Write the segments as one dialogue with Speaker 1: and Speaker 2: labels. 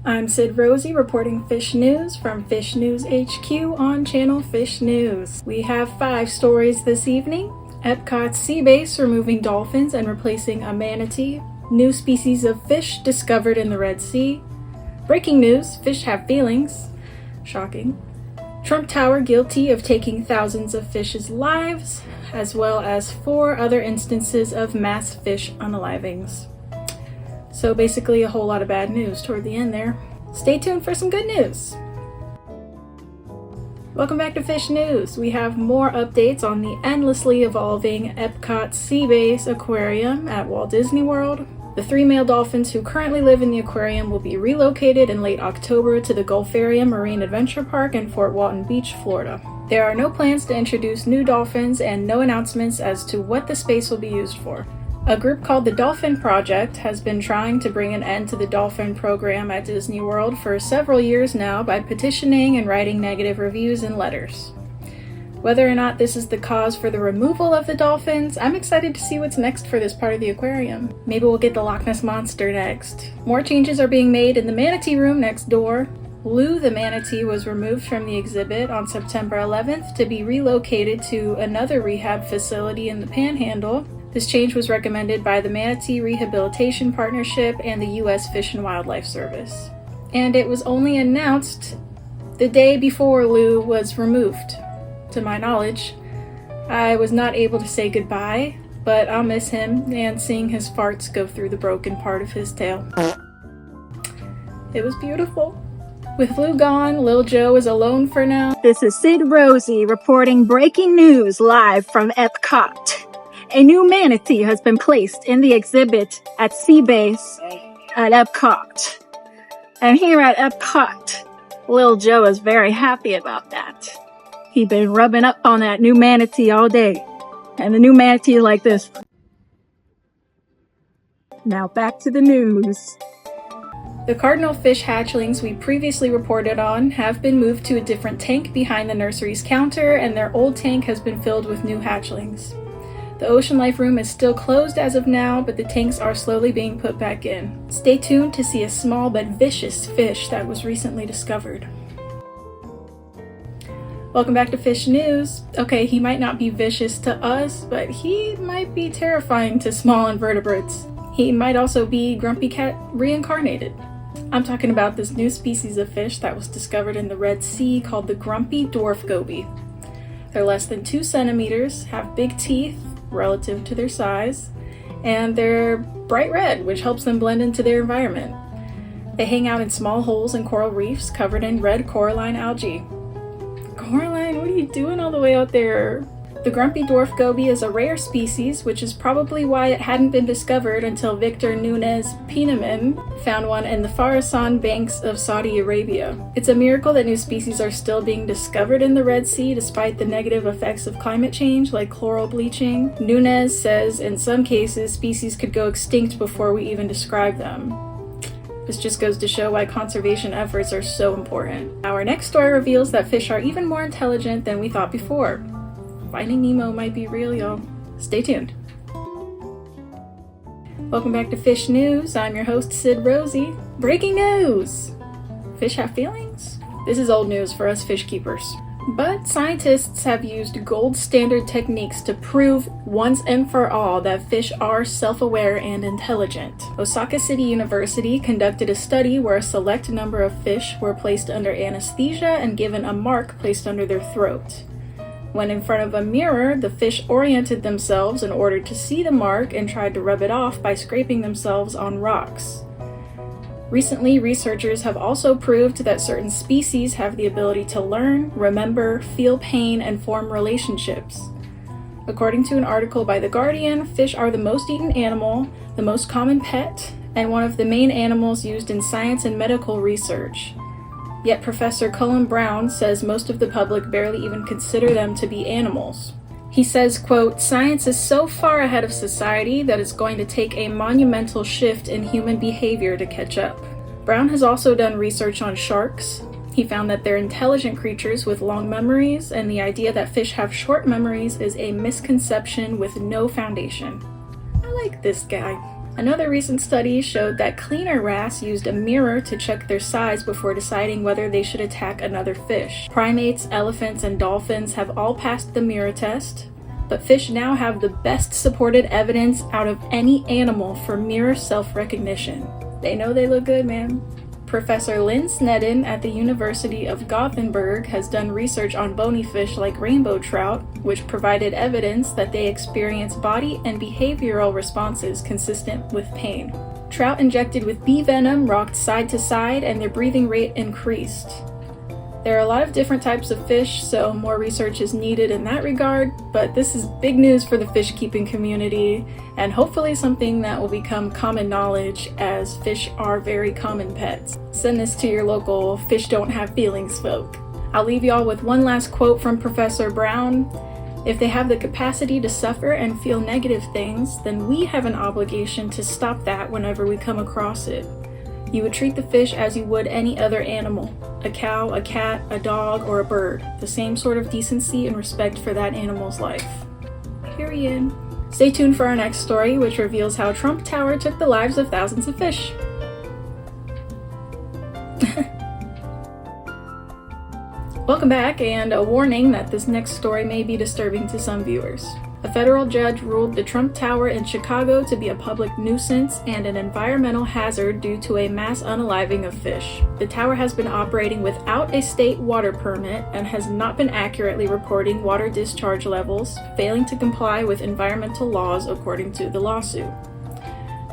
Speaker 1: I'm Sid Rosie reporting Fish News from Fish News HQ on Channel Fish News. We have 5 stories this evening. Epcot Sea Base removing dolphins and replacing a manatee. New species of fish discovered in the Red Sea. Breaking news, fish have feelings. Shocking. Trump Tower guilty of taking thousands of fish's lives, as well as 4 other instances of mass fish unalivings. So basically a whole lot of bad news toward the end there. Stay tuned for some good news. Welcome back to Fish News. We have more updates on the endlessly evolving Epcot Sea Base Aquarium at Walt Disney World. The 3 male dolphins who currently live in the aquarium will be relocated in late October to the Gulf Area Marine Adventure Park in Fort Walton Beach, Florida. There are no plans to introduce new dolphins and no announcements as to what the space will be used for. A group called the Dolphin Project has been trying to bring an end to the dolphin program at Disney World for several years now by petitioning and writing negative reviews and letters. Whether or not this is the cause for the removal of the dolphins, I'm excited to see what's next for this part of the aquarium. Maybe we'll get the Loch Ness Monster next. More changes are being made in the manatee room next door. Lou the manatee was removed from the exhibit on September 11th to be relocated to another rehab facility in the Panhandle. This change was recommended by the Manatee Rehabilitation Partnership and the U.S. Fish and Wildlife Service. And it was only announced the day before Lou was removed. To my knowledge, I was not able to say goodbye, but I'll miss him and seeing his farts go through the broken part of his tail. It was beautiful. With Lou gone, Lil Joe is alone for now.
Speaker 2: This is Sid Rosie reporting breaking news live from Epcot. A new manatee has been placed in the exhibit at Sea Base at Epcot. And here at Epcot, Lil Joe is very happy about that. He's been rubbing up on that new manatee all day. And the new manatee is like this. Now back to the news.
Speaker 1: The cardinal fish hatchlings we previously reported on have been moved to a different tank behind the nursery's counter, and their old tank has been filled with new hatchlings. The ocean life room is still closed as of now, but the tanks are slowly being put back in. Stay tuned to see a small but vicious fish that was recently discovered. Welcome back to Fish News. Okay, he might not be vicious to us, but he might be terrifying to small invertebrates. He might also be Grumpy Cat reincarnated. I'm talking about this new species of fish that was discovered in the Red Sea called the Grumpy Dwarf Goby. They're less than 2 centimeters, have big teeth relative to their size, and they're bright red, which helps them blend into their environment. They hang out in small holes in coral reefs covered in red coralline algae. Coraline, what are you doing all the way out there? The Grumpy Dwarf Goby is a rare species, which is probably why it hadn't been discovered until Victor Nunez Pieneman found one in the Khorasan banks of Saudi Arabia. It's a miracle that new species are still being discovered in the Red Sea despite the negative effects of climate change like chloral bleaching. Nunez says in some cases species could go extinct before we even describe them. This just goes to show why conservation efforts are so important. Our next story reveals that fish are even more intelligent than we thought before. Finding Nemo might be real, y'all. Stay tuned. Welcome back to Fish News. I'm your host, Sid Rosie. Breaking news! Fish have feelings? This is old news for us fish keepers. But scientists have used gold standard techniques to prove once and for all that fish are self-aware and intelligent. Osaka City University conducted a study where a select number of fish were placed under anesthesia and given a mark placed under their throat. When in front of a mirror, the fish oriented themselves in order to see the mark and tried to rub it off by scraping themselves on rocks. Recently, researchers have also proved that certain species have the ability to learn, remember, feel pain, and form relationships. According to an article by The Guardian, fish are the most eaten animal, the most common pet, and one of the main animals used in science and medical research. Yet Professor Cullen Brown says most of the public barely even consider them to be animals. He says, quote, "Science is so far ahead of society that it's going to take a monumental shift in human behavior to catch up." Brown has also done research on sharks. He found that they're intelligent creatures with long memories, and the idea that fish have short memories is a misconception with no foundation. I like this guy. Another recent study showed that cleaner wrasse used a mirror to check their size before deciding whether they should attack another fish. Primates, elephants, and dolphins have all passed the mirror test, but fish now have the best supported evidence out of any animal for mirror self-recognition. They know they look good, man. Professor Lynn Snedden at the University of Gothenburg has done research on bony fish like rainbow trout, which provided evidence that they experience body and behavioral responses consistent with pain. Trout injected with bee venom rocked side to side and their breathing rate increased. There are a lot of different types of fish, so more research is needed in that regard, but this is big news for the fish keeping community, and hopefully something that will become common knowledge as fish are very common pets. Send this to your local fish don't have feelings folk. I'll leave y'all with one last quote from Professor Brown. If they have the capacity to suffer and feel negative things, then we have an obligation to stop that whenever we come across it. You would treat the fish as you would any other animal, a cow, a cat, a dog, or a bird. The same sort of decency and respect for that animal's life. Period. Stay tuned for our next story, which reveals how Trump Tower took the lives of thousands of fish. Welcome back, and a warning that this next story may be disturbing to some viewers. A federal judge ruled the Trump Tower in Chicago to be a public nuisance and an environmental hazard due to a mass unaliving of fish. The tower has been operating without a state water permit and has not been accurately reporting water discharge levels, failing to comply with environmental laws according to the lawsuit.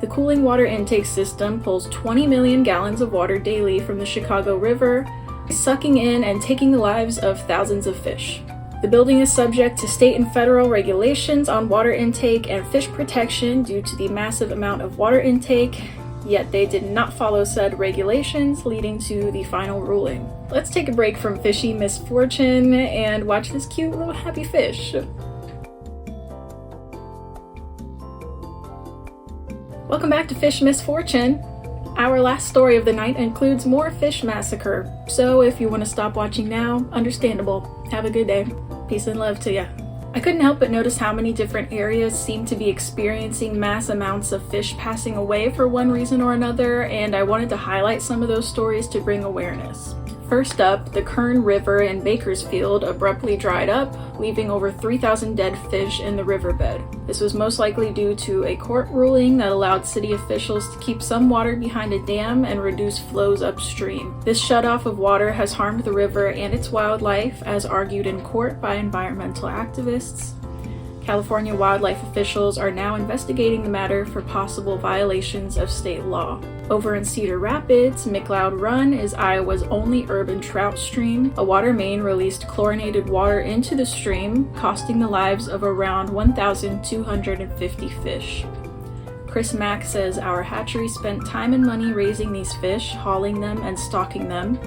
Speaker 1: The cooling water intake system pulls 20 million gallons of water daily from the Chicago River, sucking in and taking the lives of thousands of fish. The building is subject to state and federal regulations on water intake and fish protection due to the massive amount of water intake, yet they did not follow said regulations, leading to the final ruling. Let's take a break from fishy misfortune and watch this cute little happy fish. Welcome back to Fish Misfortune. Our last story of the night includes more fish massacre, so if you want to stop watching now, understandable. Have a good day. Peace and love to ya. I couldn't help but notice how many different areas seem to be experiencing mass amounts of fish passing away for one reason or another, and I wanted to highlight some of those stories to bring awareness. First up, the Kern River in Bakersfield abruptly dried up, leaving over 3,000 dead fish in the riverbed. This was most likely due to a court ruling that allowed city officials to keep some water behind a dam and reduce flows upstream. This shutoff of water has harmed the river and its wildlife, as argued in court by environmental activists. California wildlife officials are now investigating the matter for possible violations of state law. Over in Cedar Rapids, McLeod Run is Iowa's only urban trout stream. A water main released chlorinated water into the stream, costing the lives of around 1,250 fish. Chris Mack says our hatchery spent time and money raising these fish, hauling them, and stocking them,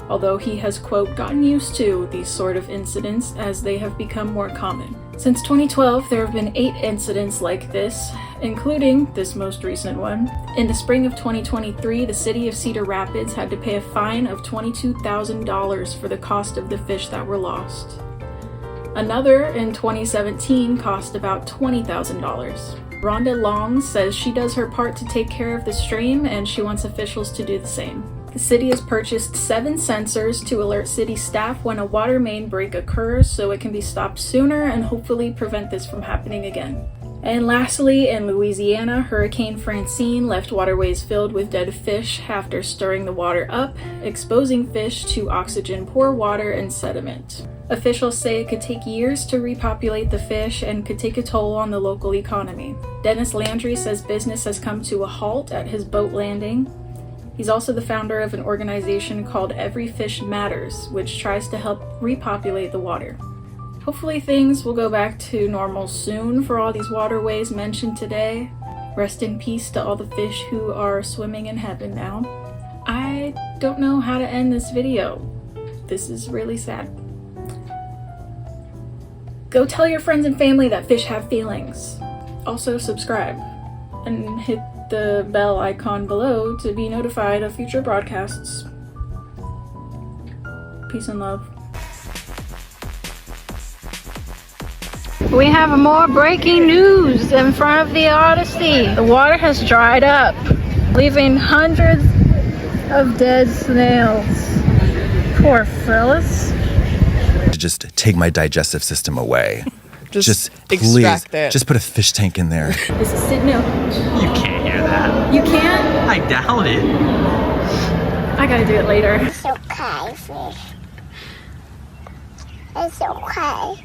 Speaker 1: although he has, quote, gotten used to these sort of incidents as they have become more common. Since 2012, there have been 8 incidents like this, including this most recent one. In the spring of 2023, the city of Cedar Rapids had to pay a fine of $22,000 for the cost of the fish that were lost. Another, in 2017, cost about $20,000. Rhonda Long says she does her part to take care of the stream, and she wants officials to do the same. The city has purchased 7 sensors to alert city staff when a water main break occurs so it can be stopped sooner and hopefully prevent this from happening again. And lastly, in Louisiana, Hurricane Francine left waterways filled with dead fish after stirring the water up, exposing fish to oxygen-poor water and sediment. Officials say it could take years to repopulate the fish and could take a toll on the local economy. Dennis Landry says business has come to a halt at his boat landing. He's also the founder of an organization called Every Fish Matters, which tries to help repopulate the water. Hopefully things will go back to normal soon for all these waterways mentioned today. Rest in peace to all the fish who are swimming in heaven now. I don't know how to end this video. This is really sad. Go tell your friends and family that fish have feelings. Also subscribe and hit the bell icon below to be notified of future broadcasts. Peace and love. We have more breaking news in front of the Odyssey. The water has dried up, leaving hundreds of dead snails. Poor fellas.
Speaker 3: To just take my digestive system away. Just please,
Speaker 4: extract it.
Speaker 3: just put a fish tank in there.
Speaker 1: Is it sitting out?
Speaker 5: You can't hear that.
Speaker 1: You can't?
Speaker 5: I doubt it.
Speaker 1: I gotta do it later.
Speaker 6: It's okay, fish. It's okay.